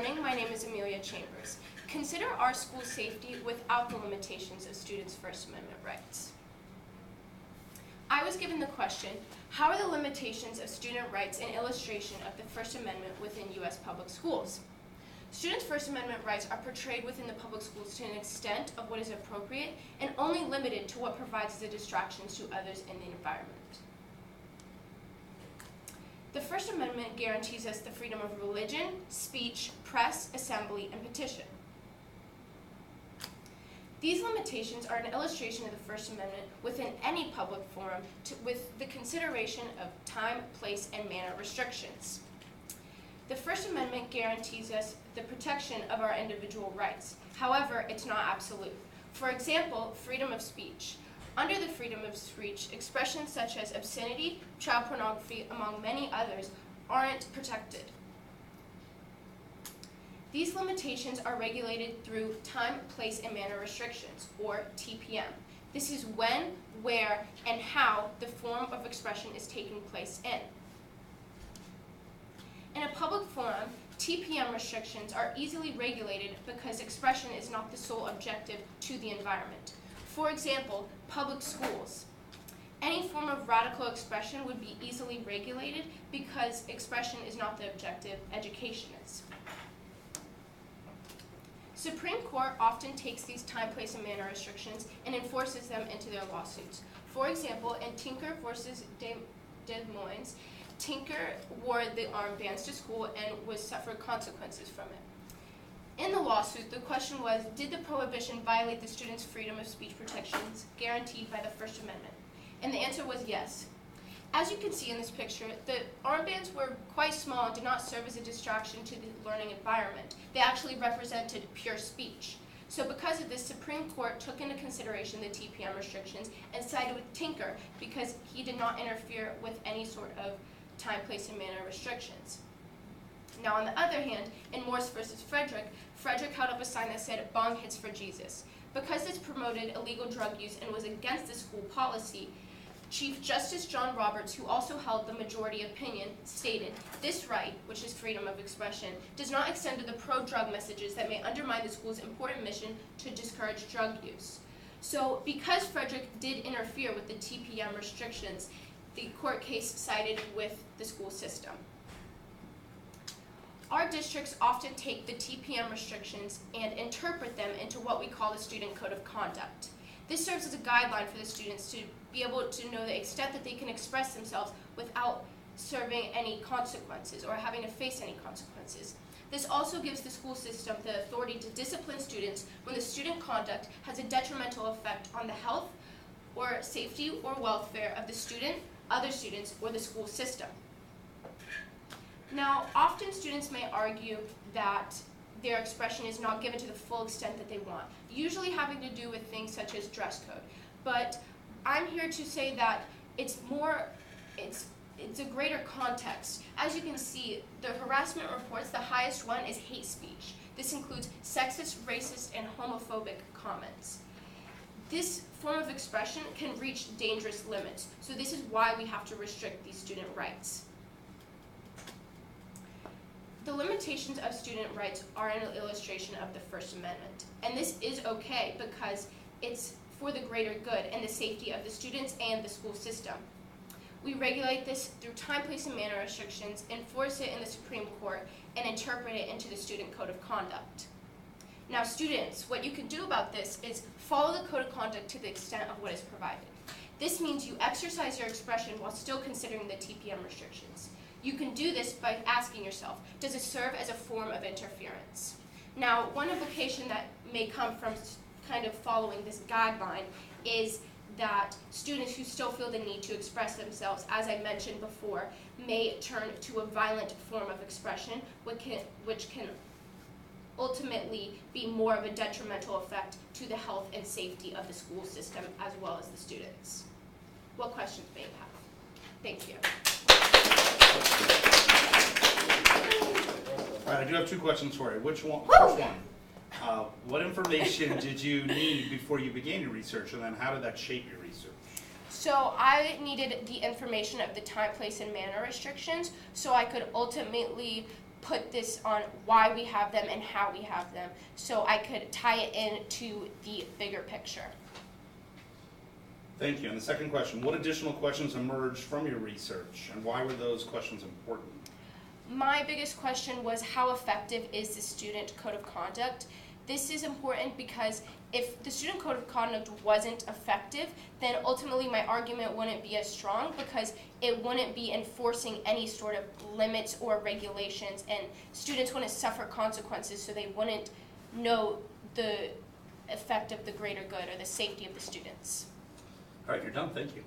morning. My name is Amelia Chambers. Consider our school's safety without the limitations of students' First Amendment rights. I was given the question, how are the limitations of student rights an illustration of the First Amendment within U.S. public schools? Students' First Amendment rights are portrayed within the public schools to an extent of what is appropriate and only limited to what provides the distractions to others in the environment. The First Amendment guarantees us the freedom of religion, speech, press, assembly, and petition. These limitations are an illustration of the First Amendment within any public forum with the consideration of time, place, and manner restrictions. The First Amendment guarantees us the protection of our individual rights. However, it's not absolute. For example, freedom of speech. Under the freedom of speech, expressions such as obscenity, child pornography, among many others, aren't protected. These limitations are regulated through time, place, and manner restrictions, or TPM. This is when, where, and how the form of expression is taking place in. In a public forum, TPM restrictions are easily regulated because expression is not the sole objective to the environment. For example, public schools. Any form of radical expression would be easily regulated because expression is not the objective, education is. Supreme Court often takes these time, place, and manner restrictions and enforces them into their lawsuits. For example, in Tinker versus Des Moines, Tinker wore the armbands to school and suffered consequences from it. In the lawsuit, the question was, did the prohibition violate the students' freedom of speech protections guaranteed by the First Amendment? And the answer was yes. As you can see in this picture, the armbands were quite small and did not serve as a distraction to the learning environment. They actually represented pure speech. So because of this, Supreme Court took into consideration the TPM restrictions and sided with Tinker because he did not interfere with any sort of time, place, and manner restrictions. Now, on the other hand, in Morse versus Frederick held up a sign that said, "Bong hits for Jesus." Because this promoted illegal drug use and was against the school policy, Chief Justice John Roberts, who also held the majority opinion, stated, "This right, which is freedom of expression, does not extend to the pro-drug messages that may undermine the school's important mission to discourage drug use." So, because Frederick did interfere with the TPM restrictions, the court case sided with the school system. Our districts often take the TPM restrictions and interpret them into what we call the Student Code of Conduct. This serves as a guideline for the students to be able to know the extent that they can express themselves without serving any consequences or having to face any consequences. This also gives the school system the authority to discipline students when the student conduct has a detrimental effect on the health or safety or welfare of the student, other students, or the school system. Now, often students may argue that their expression is not given to the full extent that they want, usually having to do with things such as dress code. But I'm here to say that it's a greater context. As you can see, the harassment reports, the highest one is hate speech. This includes sexist, racist, and homophobic comments. This form of expression can reach dangerous limits, so this is why we have to restrict these student rights. The limitations of student rights are an illustration of the First Amendment, and this is okay because it's for the greater good and the safety of the students and the school system. We regulate this through time, place, and manner restrictions, enforce it in the Supreme Court, and interpret it into the Student Code of Conduct. Now, students, what you can do about this is follow the Code of Conduct to the extent of what is provided. This means you exercise your expression while still considering the TPM restrictions. You can do this by asking yourself, does it serve as a form of interference? Now, one implication that may come from kind of following this guideline is that students who still feel the need to express themselves, as I mentioned before, may turn to a violent form of expression, which can ultimately be more of a detrimental effect to the health and safety of the school system as well as the students. What questions may you have? Thank you. All right, I do have two questions for you. Which one? What information did you need before you began your research, and then how did that shape your research? So I needed the information of the time, place, and manner restrictions so I could ultimately put this on why we have them and how we have them, so I could tie it into the bigger picture. Thank you. And the second question, what additional questions emerged from your research, and why were those questions important? My biggest question was, how effective is the student code of conduct? This is important because if the student code of conduct wasn't effective, then ultimately my argument wouldn't be as strong, because it wouldn't be enforcing any sort of limits or regulations, and students wouldn't suffer consequences, so they wouldn't know the effect of the greater good or the safety of the students. All right, you're done. Thank you.